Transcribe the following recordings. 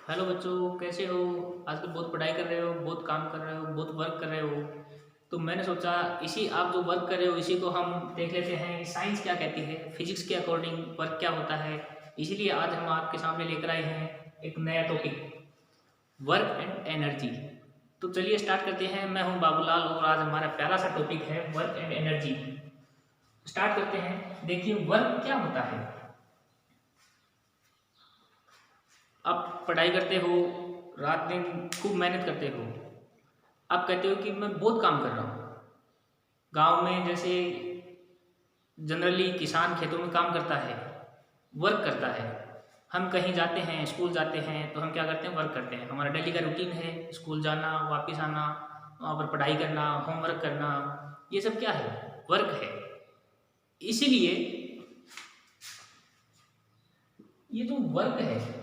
Hello बच्चों, कैसे हो? आजकल बहुत पढ़ाई कर रहे हो, बहुत काम कर रहे हो, बहुत वर्क कर रहे हो। तो मैंने सोचा इसी आप जो वर्क कर रहे हो इसी को हम देख लेते हैं कि साइंस क्या कहती है, फिजिक्स के अकॉर्डिंग वर्क क्या होता है। इसीलिए आज हम आपके सामने लेकर आए हैं एक नया टॉपिक, वर्क एंड एनर्जी। तो चलिए स्टार्ट करते हैं। मैं हूं बाबूलाल और आज हमारा प्यारा सा टॉपिक है वर्क एंड एनर्जी। स्टार्ट करते हैं। देखिए वर्क क्या होता है। आप पढ़ाई करते हो, रात दिन खूब मेहनत करते हो। आप कहते हो कि मैं बहुत काम कर रहा हूँ। गांव में जैसे जनरली किसान खेतों में काम करता है, वर्क करता है। हम कहीं जाते हैं, स्कूल जाते हैं, तो हम क्या करते हैं? वर्क करते हैं। हमारा डेली का रूटीन है स्कूल जाना, वापस आना, वहाँ पर पढ़ाई करना, होमवर्क करना। ये सब क्या है? वर्क है। इसीलिए ये जो वर्क है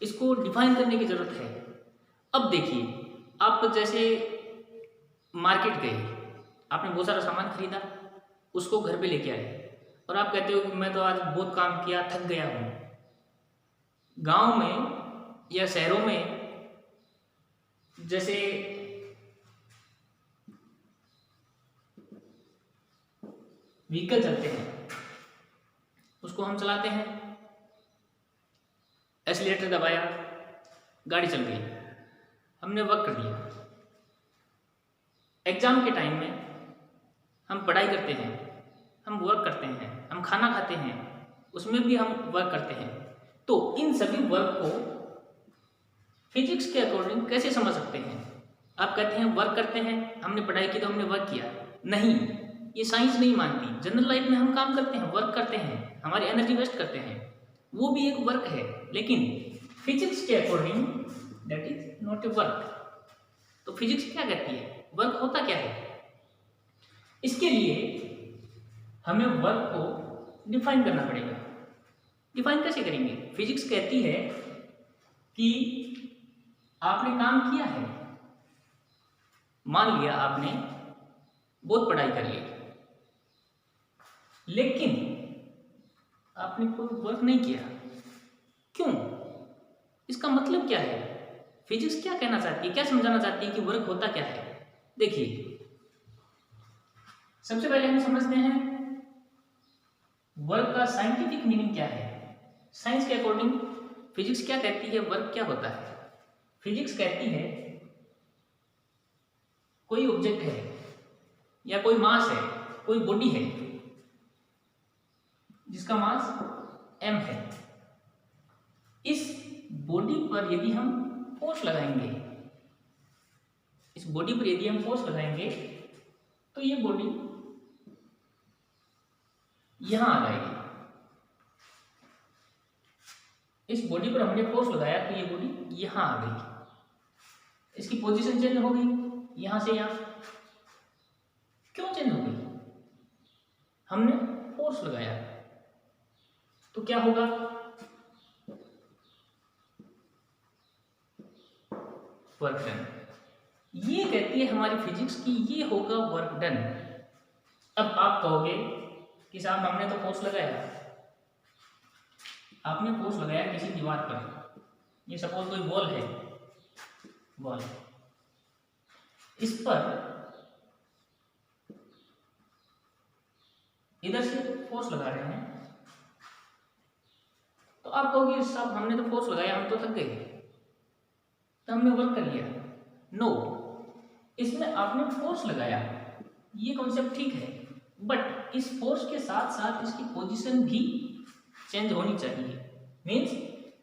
इसको डिफाइन करने की ज़रूरत है। अब देखिए, आप जैसे मार्केट गए, आपने बहुत सारा सामान खरीदा, उसको घर पे लेके आए और आप कहते हो कि मैं तो आज बहुत काम किया, थक गया हूँ। गांव में या शहरों में जैसे व्हीकल चलते हैं, उसको हम चलाते हैं, एक्सीलेटर दबाया, गाड़ी चल गई, हमने वर्क कर दिया। एग्जाम के टाइम में हम पढ़ाई करते हैं, हम वर्क करते हैं, हम खाना खाते हैं, उसमें भी हम वर्क करते हैं। तो इन सभी वर्क को फिजिक्स के अकॉर्डिंग कैसे समझ सकते हैं? आप कहते हैं वर्क करते हैं, हमने पढ़ाई की तो हमने वर्क किया। नहीं, ये साइंस नहीं मानती। जनरल लाइफ में हम काम करते हैं, वर्क करते हैं, हमारी एनर्जी वेस्ट करते हैं, वो भी एक वर्क है। लेकिन फिजिक्स के according that is not a work. तो फिजिक्स क्या कहती है, वर्क होता क्या है? इसके लिए हमें वर्क को डिफाइन करना पड़ेगा। डिफाइन कैसे करेंगे? फिजिक्स कहती है कि आपने काम किया है, मान लिया आपने बहुत पढ़ाई कर ली, लेकिन आपने कोई वर्क नहीं किया। क्यों? इसका मतलब क्या है? फिजिक्स क्या कहना चाहती है, क्या समझाना चाहती है कि वर्क होता क्या है? देखिए, सबसे पहले हम समझते हैं वर्क का साइंटिफिक मीनिंग क्या है। साइंस के अकॉर्डिंग फिजिक्स क्या कहती है, वर्क क्या होता है? फिजिक्स कहती है कोई ऑब्जेक्ट है या कोई मास है, कोई बॉडी है जिसका मास m है। इस बॉडी पर यदि हम फोर्स लगाएंगे, इस बॉडी पर यदि हम फोर्स लगाएंगे तो ये बॉडी यहां आ जाएगी। इस बॉडी पर हमने फोर्स लगाया तो ये बॉडी यहां आ गई। इसकी पोजीशन चेंज हो गई, यहां से यहां। क्यों चेंज हो गई? हमने फोर्स लगाया। तो क्या होगा? Work done. ये कहती है हमारी फिजिक्स की ये होगा वर्क डन। अब आप कहोगे कि साहब हमने तो फोर्स लगाया, आपने फोर्स लगाया किसी दीवार पर, ये सपोज कोई वॉल है, वॉल, इस पर इधर से फोर्स लगा रहे हैं, तो आप कहोगे साहब हमने तो फोर्स लगाया, हम तो थक गए, तो हमने वर्क कर लिया। नो, इसमें आपने फोर्स लगाया, ये कॉन्सेप्ट ठीक है, बट इस फोर्स के साथ साथ इसकी पोजीशन भी चेंज होनी चाहिए। मीन्स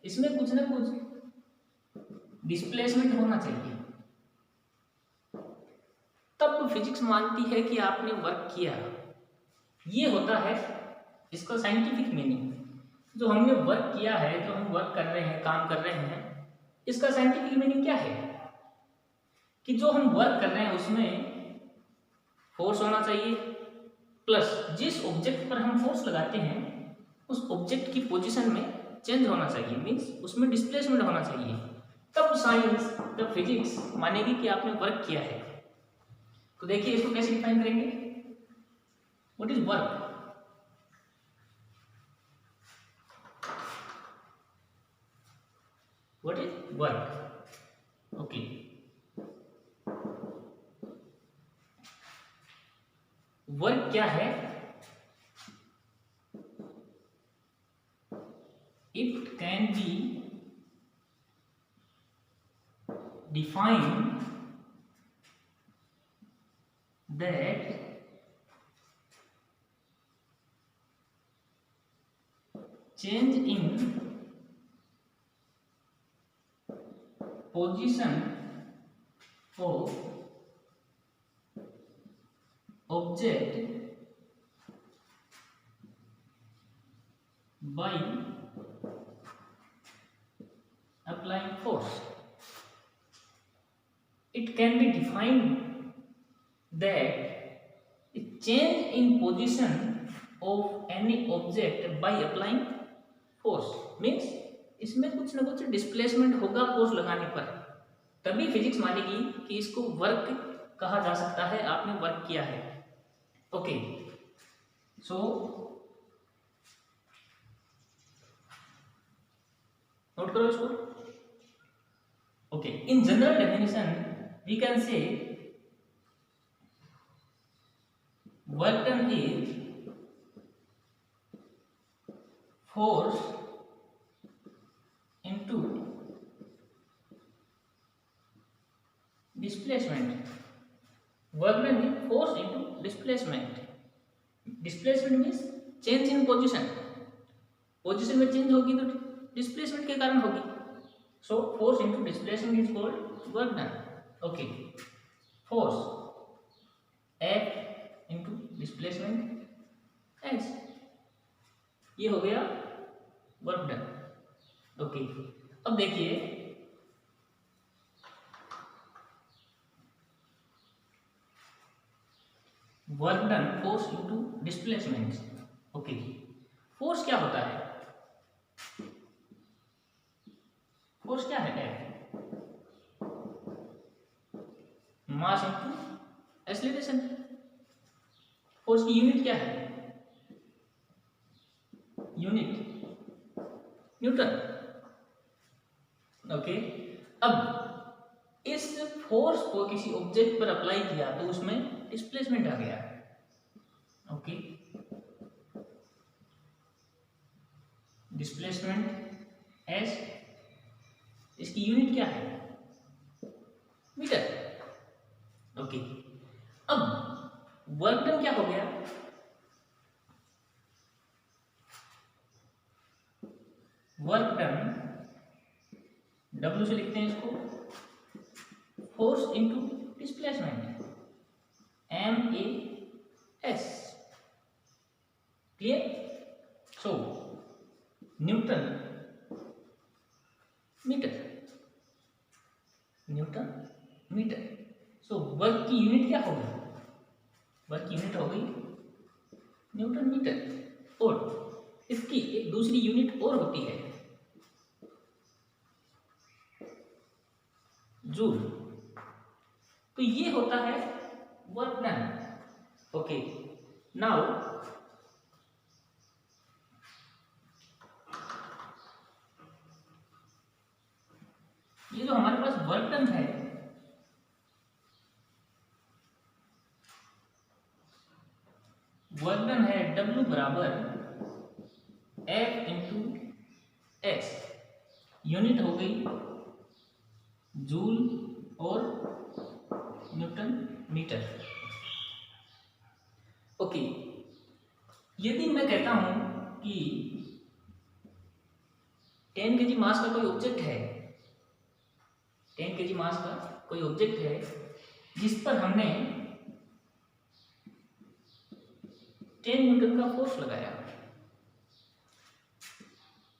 इसमें कुछ ना कुछ डिस्प्लेसमेंट होना चाहिए, तब फिजिक्स मानती है कि आपने वर्क किया। ये होता है इसका साइंटिफिक मीनिंग। जो हमने वर्क किया है, जो हम वर्क कर रहे हैं, काम कर रहे हैं, इसका साइंटिफिक मीनिंग क्या है? कि जो हम वर्क कर रहे हैं उसमें फोर्स होना चाहिए, प्लस जिस ऑब्जेक्ट पर हम फोर्स लगाते हैं उस ऑब्जेक्ट की पोजीशन में चेंज होना चाहिए, मीन्स उसमें डिस्प्लेसमेंट होना चाहिए। तब साइंस, तब फिजिक्स मानेगी कि आपने वर्क किया है। तो देखिए इसको कैसे डिफाइन करेंगे। What is work? What is work. Okay, work क्या है? It can be defined that change in position of object by applying force. It can be defined that a change in position of any object by applying force means इसमें कुछ ना कुछ displacement होगा force लगाने पर, तभी physics मानेगी कि इसको वर्क कहा जा सकता है, आपने वर्क किया है। ओके, सो नोट करो इसको। Okay, in general definition we can say work done is force into displacement. Work done is force into displacement. Displacement means change in position. Position में चेंज होगी तो डिस्प्लेसमेंट के कारण होगी। So force into displacement is called work done. Okay, force F into displacement S, ये हो गया work done. Okay, अब देखिए work done force into displacement. Okay, force क्या होता है? फोर्स क्या है? Mass into acceleration. फोर्स की यूनिट क्या है? Unit Newton. ओके, अब इस फोर्स को किसी ऑब्जेक्ट पर अप्लाई किया तो उसमें डिस्प्लेसमेंट आ गया। ओके, डिस्प्लेसमेंट एस, इसकी यूनिट क्या है? मीटर। ओके, अब वर्क डन क्या हो गया? वर्क डन W से लिखते हैं इसको, force into displacement MAS। Clear? So newton meter, newton meter. So work की यूनिट क्या होगी? वर्क की यूनिट हो गई न्यूटन मीटर। और इसकी एक दूसरी यूनिट और होती है जूल। तो ये होता है वर्क डन। ओके, नाउ ये जो हमारे पास वर्क डन है, वर्क डन है W बराबर F इंटू एक्स, यूनिट हो गई जूल और न्यूटन मीटर। ओके, यदि मैं कहता हूं कि 10 kg मास का कोई ऑब्जेक्ट है, 10 kg मास का कोई ऑब्जेक्ट है जिस पर हमने 10 न्यूटन का फोर्स लगाया।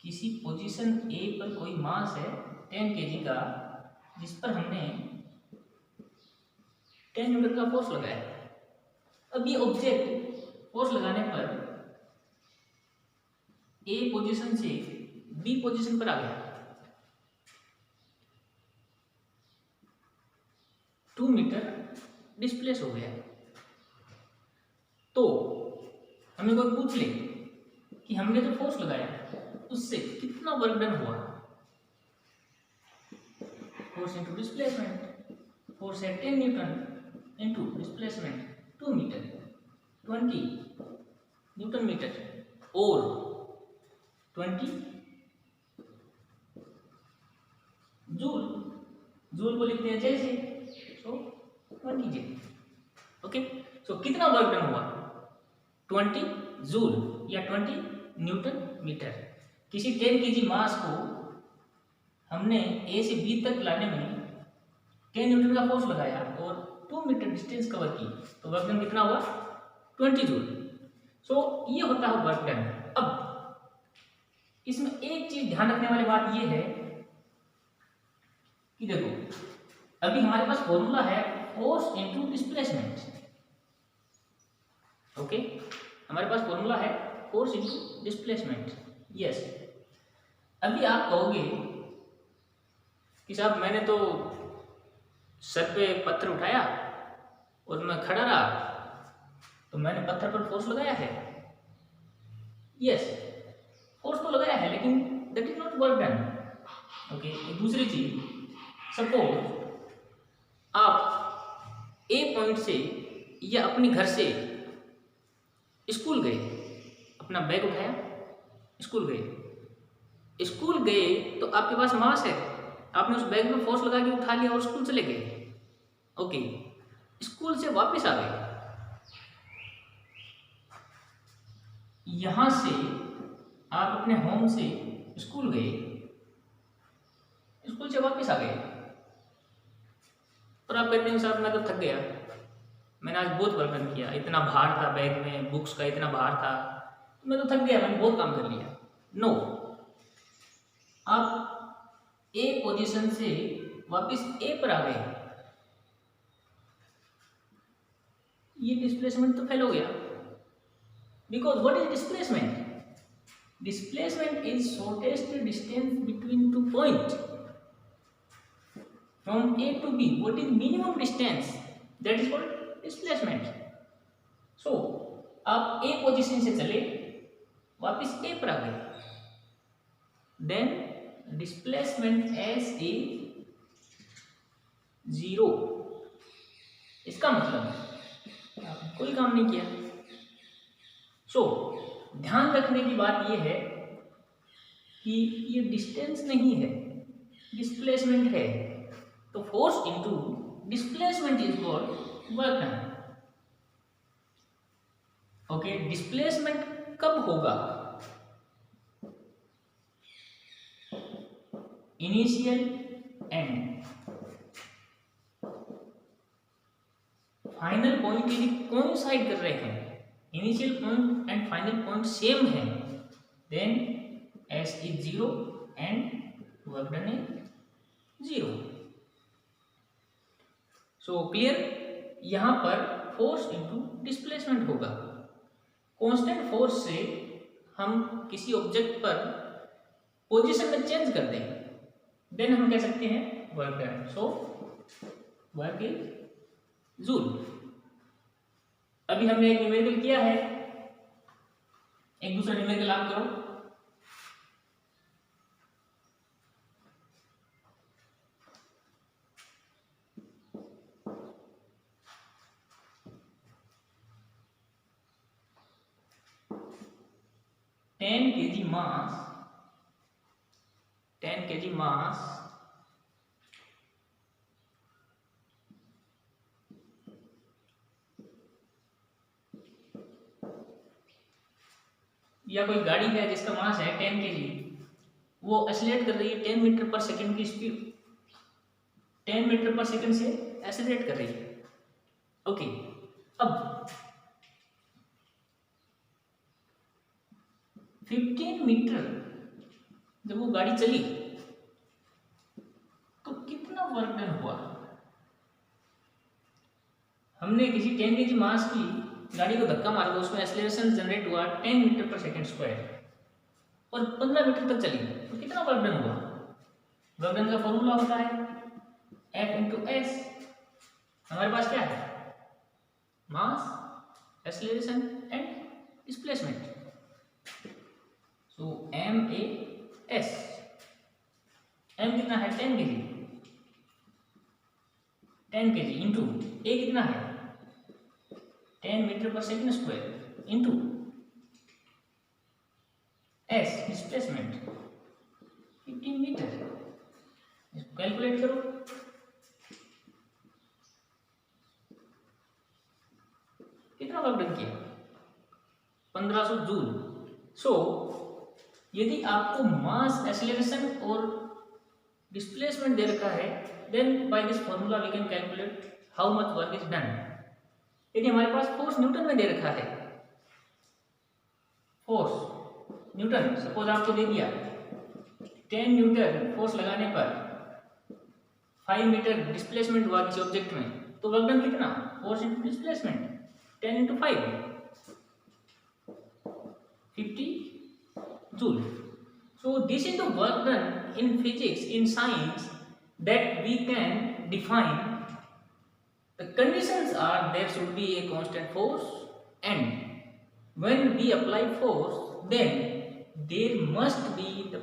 किसी पोजीशन A पर कोई मास है 10 kg का जिस पर हमने 10 न्यूटन का फोर्स लगाया। अब ये ऑब्जेक्ट फोर्स लगाने पर A पोजीशन से B पोजीशन पर आ गया, 2 मीटर डिस्प्लेस हो गया। तो हमें कोई पूछ ले कि हमने जो फोर्स लगाया उससे कितना वर्क डन हुआ, फोर्स इंटू डिस्प्लेसमेंट, फोर्स है 10 newton into displacement 2 metre 20 newton metre और 20 जूल, जूल को लिखते हैं जैसे, सो 20 जे। ओके, सो कितना वर्क डन हुआ? 20 जूल या 20 न्यूटन मीटर। किसी 10 kg मास को हमने ए से बी तक लाने में 10 न्यूटन का फोर्स लगाया और 2 मीटर डिस्टेंस कवर की, तो वर्क डन कितना हुआ? 20 जूल। सो ये होता है वर्क डन। अब इसमें एक चीज ध्यान रखने वाली बात ये है कि देखो, अभी हमारे पास फॉर्मूला है फोर्स इनटू डिस्प्लेसमेंट। ओके, हमारे पास फॉर्मूला है फोर्स इनटू डिस्प्लेसमेंट। यस, अभी आप कहोगे कि साहब मैंने तो सर पे पत्थर उठाया और मैं खड़ा रहा, तो मैंने पत्थर पर फोर्स लगाया है। यस, फोर्स तो लगाया है, लेकिन that is not work done. Okay, दूसरी चीज, सपोज आप ए पॉइंट से या अपने घर से स्कूल गए, अपना बैग उठाया, स्कूल गए, स्कूल गए तो आपके पास मास है, आपने उस बैग में फोर्स लगा के उठा लिया और स्कूल चले गए। ओके, स्कूल से वापस आ गए, यहां से आप अपने होम से स्कूल गए, स्कूल से वापस आ गए और आप कहते हैं साहब मैं तो थक गया, मैंने आज बहुत वर्क डन किया, इतना भार था बैग में, बुक्स का इतना भार था, मैं तो थक गया, मैंने बहुत काम कर लिया। नो, आप ए पोजीशन से वापस ए पर आ गए, ये डिस्प्लेसमेंट तो फेल हो गया। Because what is displacement? Displacement is shortest distance between two point from A to B. What is minimum distance? That is called displacement. So आप A पोजीशन से चले, वापस A पर आ गए, then displacement as a 0। इसका मतलब आपने कोई काम नहीं किया। So ध्यान रखने की बात यह है कि ये डिस्टेंस नहीं है, डिस्प्लेसमेंट है, तो force into displacement is called work done. Okay, displacement कब होगा? इनिशियल एंड फाइनल पॉइंट यदि कोइंसाइड कर रहे हैं, initial point and final point same है, then S is 0 and work done is 0। So clear, यहां पर फोर्स इनटू डिस्प्लेसमेंट होगा। कांस्टेंट फोर्स से हम किसी ऑब्जेक्ट पर पोजीशन में चेंज कर दें, देन हम कह सकते हैं work done. So work is joule. अभी हमने एक न्यूमेरिकल किया है, एक दूसरा न्यूमेरिकल आप करो। टेन केजी मास या कोई गाड़ी है जिसका मास है 10 kg, वो एक्सीलरेट कर रही है 10 मीटर पर सेकंड की स्पीड, 10 मीटर पर सेकंड से एक्सीलरेट कर रही है। ओके, अब 15 मीटर जब वो गाड़ी चली तो कितना वर्क डन हुआ? हमने किसी 10 kg मास की गाड़ी को धक्का मारा तो उसमें एक्सीलरेशन जनरेट हुआ 10 मीटर पर सेकंड स्क्वायर और 15 मीटर तक चली, तो कितना वर्क डन हुआ? वर्क डन का फॉर्मूला होता है F इंटू एस। हमारे पास क्या है? Mass, acceleration and displacement. So M A S, M कितना है 10 kg, 10 kg इंटू ए कितना है 10 metre per second square into s displacement 15 metre. इसको कैलकुलेट करो। कितना वर्क डन किया 1500 जूल। सो यदि आपको मास एक्सेलरेशन और डिस्प्लेसमेंट दे रखा है then by this formula we can calculate how much work is done. यदि हमारे पास फोर्स न्यूटन में दे रखा है, फोर्स न्यूटन सपोज आपको दे दिया 10 न्यूटन फोर्स लगाने पर 5 मीटर डिस्प्लेसमेंट हुआ किसी ऑब्जेक्ट में, तो वर्क डन कितना force into displacement 10 into 5 50 joule. So this is the work done in physics, in science, that we can define. The conditions are there should be a constant force, and when we apply force, then there must be the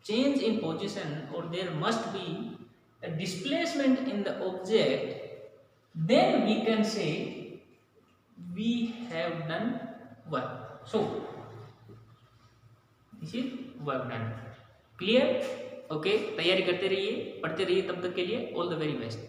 change in position, or there must be a displacement in the object. Then we can say we have done work. So this is work done. Clear? Okay, तैयारी करते रहिए, पढ़ते रहिए, तब तक के लिए all the very best.